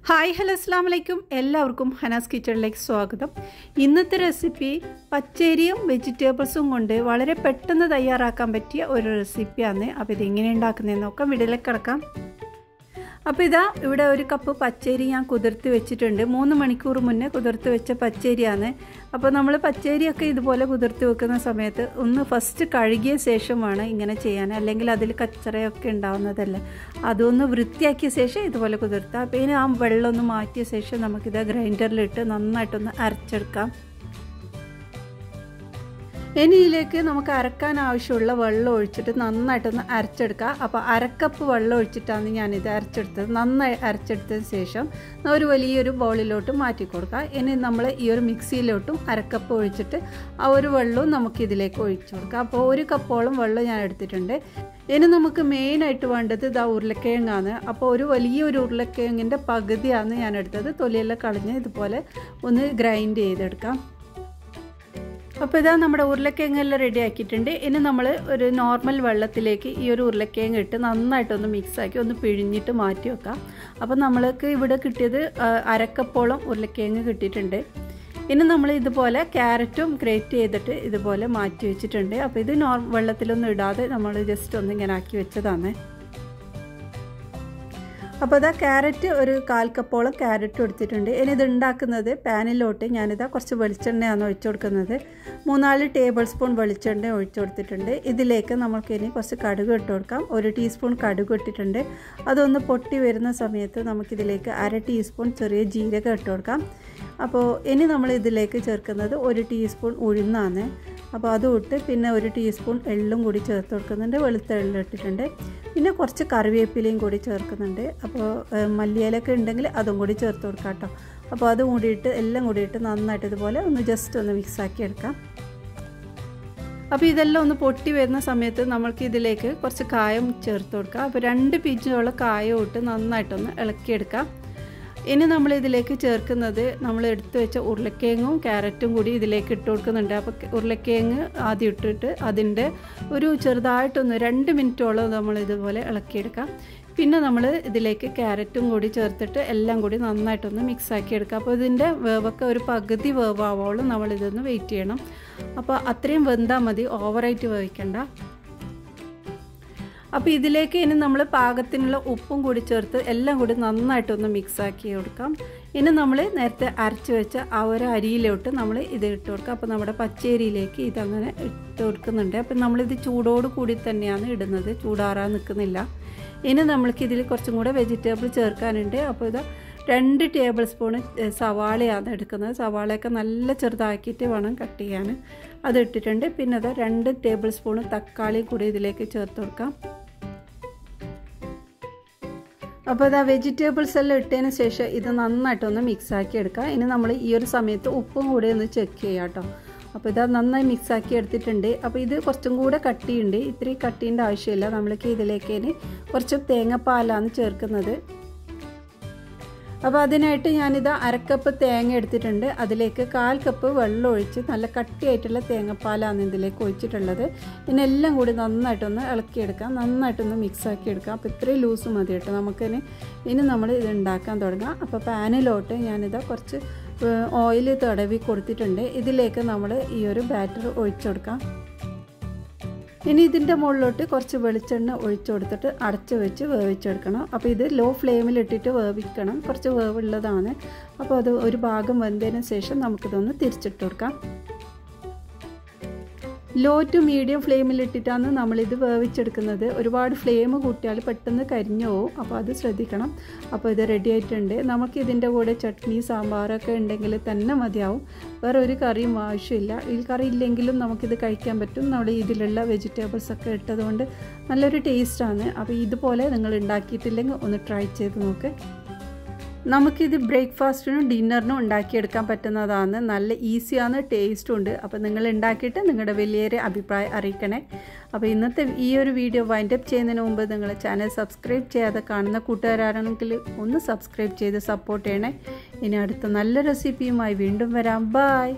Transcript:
Hi hello അസ്സലാമു അലൈക്കും എല്ലാവർക്കും ഹനാസ് കിച്ചണിലേക്ക് സ്വാഗതം. ഇന്നത്തെ റെസിപ്പി പച്ചരിയും വെജിറ്റബിൾസും കൊണ്ട് വളരെ പെട്ടെന്ന് തയ്യാറാക്കാൻ പറ്റിയ ഒരു റെസിപ്പിയാണ്. അപ്പോൾ ഇതെങ്ങനെ ഉണ്ടാക്കുന്നതെന്ന് നോക്കാം. വീഡിയോയിലേക്ക് കിടക്കാം. അപ്പോൾ ഇതാ ഇവിടെ ഒരു കപ്പ് പച്ചരി ഞാൻ കുതിർത്ത് വെച്ചിട്ടുണ്ട്. 3 മണിക്കൂർ മുന്നേ കുതിർത്ത് വെച്ച പച്ചരിയാണ്. അപ്പോൾ നമ്മൾ പച്ചരിയൊക്കെ ഇതുപോലെ കുതിർത്ത് വെക്കുന്ന സമയത്ത് ഒന്ന് ഫസ്റ്റ് കഴുകിയ ശേഷമാണ് ഇങ്ങനെ ചെയ്യാൻ, അല്ലെങ്കിൽ അതിൽ കച്ചറയൊക്കെ ഉണ്ടാവുന്നതല്ലേ. അതൊന്ന് വൃത്തിയാക്കിയ ശേഷം ഇതുപോലെ കുതിർത്താം. അപ്പോൾ ഇനി ആ വെള്ളം ഒന്ന് മാറ്റിയ ശേഷം നമുക്കിത് ഗ്രൈൻഡറിലിട്ട് നന്നായിട്ടൊന്ന് അരച്ചെടുക്കാം. ഇനി ഇതിലേക്ക് നമുക്ക് അരക്കാൻ ആവശ്യമുള്ള വെള്ളം ഒഴിച്ചിട്ട് നന്നായിട്ടൊന്ന് അരച്ചെടുക്കുക. അപ്പോൾ അരക്കപ്പ് വെള്ളം ഒഴിച്ചിട്ടാണ് ഞാനിത് അരച്ചെടുത്തത്. നന്നായി അരച്ചെടുത്തതിന് ശേഷം ഒരു വലിയൊരു ബൗളിലോട്ട് മാറ്റി കൊടുക്കുക. ഇനി നമ്മൾ ഈ ഒരു മിക്സിയിലോട്ടും അരക്കപ്പ് ഒഴിച്ചിട്ട് ആ ഒരു വെള്ളവും നമുക്കിതിലേക്ക് ഒഴിച്ചു കൊടുക്കുക. അപ്പോൾ 1 കപ്പോളം വെള്ളം ഞാൻ എടുത്തിട്ടുണ്ട്. ഇനി നമുക്ക് മെയിനായിട്ട് വേണ്ടത് ഇതാ ഉരുളക്കിഴങ്ങാണ്. അപ്പോൾ ഒരു വലിയൊരു ഉരുളക്കിഴങ്ങിൻ്റെ പകുതിയാണ് ഞാൻ എടുത്തത്. തൊലിയെല്ലാം കളഞ്ഞ് ഇതുപോലെ ഒന്ന് ഗ്രൈൻഡ് ചെയ്തെടുക്കാം. അപ്പോൾ ഇതാ നമ്മുടെ ഉരുളക്കിഴങ്ങെല്ലാം റെഡി ആക്കിയിട്ടുണ്ട്. ഇനി നമ്മൾ ഒരു നോർമൽ വെള്ളത്തിലേക്ക് ഈ ഒരു ഉരുളക്കിഴങ്ങ് ഇട്ട് നന്നായിട്ടൊന്ന് മിക്സാക്കി ഒന്ന് പിഴിഞ്ഞിട്ട് മാറ്റി വെക്കാം. അപ്പോൾ നമ്മൾക്ക് ഇവിടെ കിട്ടിയത് അരക്കപ്പോളം ഉരുളക്കിഴങ്ങ് കിട്ടിയിട്ടുണ്ട്. ഇനി നമ്മൾ ഇതുപോലെ ക്യാരറ്റും ഗ്രേറ്റ് ചെയ്തിട്ട് ഇതുപോലെ മാറ്റി വെച്ചിട്ടുണ്ട്. അപ്പോൾ ഇത് വെള്ളത്തിലൊന്നും ഇടാതെ നമ്മൾ ജസ്റ്റ് ഒന്ന് ഇങ്ങനെ ആക്കി വെച്ചതാണ്. അപ്പോൾ ഇതാ ക്യാരറ്റ് ഒരു 1/4 കപ്പോളം ക്യാരറ്റ് എടുത്തിട്ടുണ്ട്. ഇനി ഇത് ഉണ്ടാക്കുന്നത് പാനിലോട്ട് ഞാനിതാ കുറച്ച് വെളിച്ചെണ്ണയാണ് ഒഴിച്ചു കൊടുക്കുന്നത്. 3-4 ടേബിൾ സ്പൂൺ വെളിച്ചെണ്ണ ഒഴിച്ചു കൊടുത്തിട്ടുണ്ട്. ഇതിലേക്ക് നമുക്ക് ഇനി കുറച്ച് കടുക് ഇട്ട് കൊടുക്കാം. 1 ടീസ്പൂൺ കടുക് ഇട്ടിട്ടുണ്ട്. അതൊന്ന് പൊട്ടി വരുന്ന സമയത്ത് നമുക്കിതിലേക്ക് 1/2 ടീസ്പൂൺ ചെറിയ ജീരകം ഇട്ട് കൊടുക്കാം. അപ്പോൾ ഇനി നമ്മൾ ഇതിലേക്ക് ചേർക്കുന്നത് 1 ടീസ്പൂൺ ഉഴുന്നാണ്. അപ്പോൾ അതും ഇട്ട് പിന്നെ 1 ടീസ്പൂൺ എള്ളും കൂടി ചേർത്ത് കൊടുക്കുന്നുണ്ട്. വെളുത്ത എള്ള് ഇട്ടിട്ടുണ്ട്. പിന്നെ കുറച്ച് കറിവേപ്പിലയും കൂടി ചേർക്കുന്നുണ്ട്. അപ്പോൾ മല്ലിയിലൊക്കെ ഉണ്ടെങ്കിൽ അതും കൂടി ചേർത്ത് കൊടുക്കാം കേട്ടോ. അപ്പോൾ അതും കൂടിയിട്ട് എല്ലാം കൂടിയിട്ട് നന്നായിട്ട് ഇതുപോലെ ഒന്ന് ജസ്റ്റ് ഒന്ന് മിക്സാക്കി എടുക്കാം. അപ്പോൾ ഇതെല്ലാം ഒന്ന് പൊട്ടി വരുന്ന സമയത്ത് നമ്മൾക്ക് ഇതിലേക്ക് കുറച്ച് കായം ചേർത്ത് കൊടുക്കാം. അപ്പോൾ 2 പിഞ്ചോളം കായം ഇട്ട് നന്നായിട്ടൊന്ന് ഇളക്കിയെടുക്കാം. ഇനി നമ്മൾ ഇതിലേക്ക് ചേർക്കുന്നത് നമ്മൾ എടുത്തു വെച്ച ഉരുളക്കിഴങ്ങും ക്യാരറ്റും കൂടി ഇതിലേക്ക് ഇട്ട് കൊടുക്കുന്നുണ്ട്. അപ്പോൾ ഉരുളക്കിഴങ്ങ് ആദ്യം ഇട്ടിട്ട് അതിൻ്റെ ഒരു ചെറുതായിട്ടൊന്ന് 2 മിനിറ്റോളം നമ്മൾ ഇതുപോലെ ഇളക്കിയെടുക്കാം. പിന്നെ നമ്മൾ ഇതിലേക്ക് ക്യാരറ്റും കൂടി ചേർത്തിട്ട് എല്ലാം കൂടി നന്നായിട്ടൊന്ന് മിക്സാക്കി എടുക്കാം. അപ്പോൾ ഇതിൻ്റെ വേവൊക്കെ ഒരു പകുതി വേവാവോളം നമ്മളിതൊന്ന് വെയിറ്റ് ചെയ്യണം. അപ്പോൾ അത്രയും വെന്താൽ മതി, ഓവറായിട്ട് വേവിക്കണ്ട. അപ്പോൾ ഇതിലേക്ക് ഇനി നമ്മൾ പാകത്തിനുള്ള ഉപ്പും കൂടി ചേർത്ത് എല്ലാം കൂടി നന്നായിട്ടൊന്ന് മിക്സാക്കി കൊടുക്കാം. ഇനി നമ്മൾ നേരത്തെ അരച്ച് വെച്ച ആ ഒരു അരിയിലോട്ട് നമ്മൾ ഇത് ഇട്ട് കൊടുക്കാം. അപ്പോൾ നമ്മുടെ പച്ചരിയിലേക്ക് ഇതങ്ങനെ ഇട്ട് കൊടുക്കുന്നുണ്ട്. അപ്പോൾ നമ്മളിത് ചൂടോട് കൂടി തന്നെയാണ് ഇടുന്നത്, ചൂടാറാൻ നിൽക്കുന്നില്ല. ഇനി നമ്മൾക്കിതിൽ കുറച്ചും കൂടെ വെജിറ്റബിൾ ചേർക്കാനുണ്ട്. അപ്പോൾ ഇത് 2 ടേബിൾ സ്പൂൺ സവാളയാണ് എടുക്കുന്നത്. സവാളയൊക്കെ നല്ല ചെറുതാക്കിയിട്ട് വേണം കട്ട് ചെയ്യാൻ. അത് ഇട്ടിട്ടുണ്ട്. പിന്നെ അത് 2 ടേബിൾ സ്പൂൺ തക്കാളി കൂടി ഇതിലേക്ക് ചേർത്ത് കൊടുക്കാം. അപ്പോൾ ഇതാ വെജിറ്റബിൾസ് എല്ലാം ഇട്ടതിന് ശേഷം ഇത് നന്നായിട്ടൊന്ന് മിക്സാക്കി എടുക്കാം. ഇനി നമ്മൾ ഈ ഒരു സമയത്ത് ഉപ്പും കൂടി ഒന്ന് ചെക്ക് ചെയ്യാം കേട്ടോ. അപ്പോൾ ഇത് നന്നായി മിക്സാക്കി എടുത്തിട്ടുണ്ട്. അപ്പോൾ ഇത് കുറച്ചും കൂടെ കട്ടിയുണ്ട്. ഇത്രയും കട്ടീൻ്റെ ആവശ്യമില്ല. നമ്മൾക്ക് ഇതിലേക്ക് ഇനി കുറച്ച് തേങ്ങാപ്പാലാണ് ചേർക്കുന്നത്. അപ്പോൾ അതിനായിട്ട് ഞാനിത് 1/2 കപ്പ് തേങ്ങ എടുത്തിട്ടുണ്ട്. അതിലേക്ക് 1/4 കപ്പ് വെള്ളം ഒഴിച്ച് നല്ല കട്ടിയായിട്ടുള്ള തേങ്ങാപ്പാലാണ് ഇതിലേക്ക് ഒഴിച്ചിട്ടുള്ളത്. ഇതിനെല്ലാം കൂടി നന്നായിട്ടൊന്ന് ഇളക്കിയെടുക്കാം, നന്നായിട്ടൊന്ന് മിക്സാക്കി എടുക്കാം. അപ്പോൾ ഇത്രയും ലൂസ് മതി കേട്ടോ നമുക്കിനി. ഇനി നമ്മൾ ഇത് ഉണ്ടാക്കാൻ തുടങ്ങാം. അപ്പോൾ പാനിലോട്ട് ഞാനിത് കുറച്ച് ഓയിൽ തടവി കൊടുത്തിട്ടുണ്ട്. ഇതിലേക്ക് നമ്മൾ ഈ ഒരു ബാറ്റർ ഒഴിച്ചു കൊടുക്കാം. ഇനി ഇതിൻ്റെ മുകളിലോട്ട് കുറച്ച് വെളിച്ചെണ്ണ ഒഴിച്ചു കൊടുത്തിട്ട് അടച്ച് വെച്ച് വേവിച്ചെടുക്കണം. അപ്പോൾ ഇത് ലോ ഫ്ലെയിമിലിട്ടിട്ട് വേവിക്കണം. കുറച്ച് വേവുള്ളതാണ്. അപ്പോൾ അത് ഒരു ഭാഗം വെന്തതിന് ശേഷം നമുക്കിതൊന്ന് തിരിച്ചിട്ട് കൊടുക്കാം. ലോ ടു മീഡിയം ഫ്ലെയിമിലിട്ടിട്ടാണ് നമ്മളിത് വേവിച്ചെടുക്കുന്നത്. ഒരുപാട് ഫ്ലെയിം കൂട്ടിയാൽ പെട്ടെന്ന് കരിഞ്ഞു പോകും. അപ്പോൾ അത് ശ്രദ്ധിക്കണം. അപ്പോൾ ഇത് റെഡി ആയിട്ടുണ്ട്. നമുക്ക് ഇതിൻ്റെ കൂടെ ചട്നി സാമ്പാറൊക്കെ ഉണ്ടെങ്കിൽ തന്നെ മതിയാവും. വേറെ ഒരു കറിയും ആവശ്യമില്ല. ഈ കറി ഇല്ലെങ്കിലും നമുക്കിത് കഴിക്കാൻ പറ്റും. നമ്മൾ ഇതിലുള്ള വെജിറ്റബിൾസൊക്കെ ഇട്ടതുകൊണ്ട് നല്ലൊരു ടേസ്റ്റാണ്. അപ്പോൾ ഇതുപോലെ നിങ്ങൾ ഉണ്ടാക്കിയിട്ടില്ലെങ്കിൽ ഒന്ന് ട്രൈ ചെയ്ത് നോക്ക്. നമുക്കിത് ബ്രേക്ക്ഫാസ്റ്റിനും ഡിന്നറിനും ഉണ്ടാക്കിയെടുക്കാൻ പറ്റുന്നതാണ്. നല്ല ഈസിയാണ്, ടേസ്റ്റും ഉണ്ട്. അപ്പോൾ നിങ്ങൾ ഉണ്ടാക്കിയിട്ട് നിങ്ങളുടെ വലിയൊരു അഭിപ്രായം അറിയിക്കണേ. അപ്പോൾ ഇന്നത്തെ ഈ ഒരു വീഡിയോ വൈൻഡപ്പ് ചെയ്യുന്നതിന് മുമ്പ് നിങ്ങൾ ചാനൽ സബ്സ്ക്രൈബ് ചെയ്യാതെ കാണുന്ന കൂട്ടുകാരാണെങ്കിൽ ഒന്ന് സബ്സ്ക്രൈബ് ചെയ്ത് സപ്പോർട്ട് ചെയ്യണേ. ഇനി അടുത്ത നല്ല റെസിപ്പിയുമായി വീണ്ടും വരാം. ബൈ.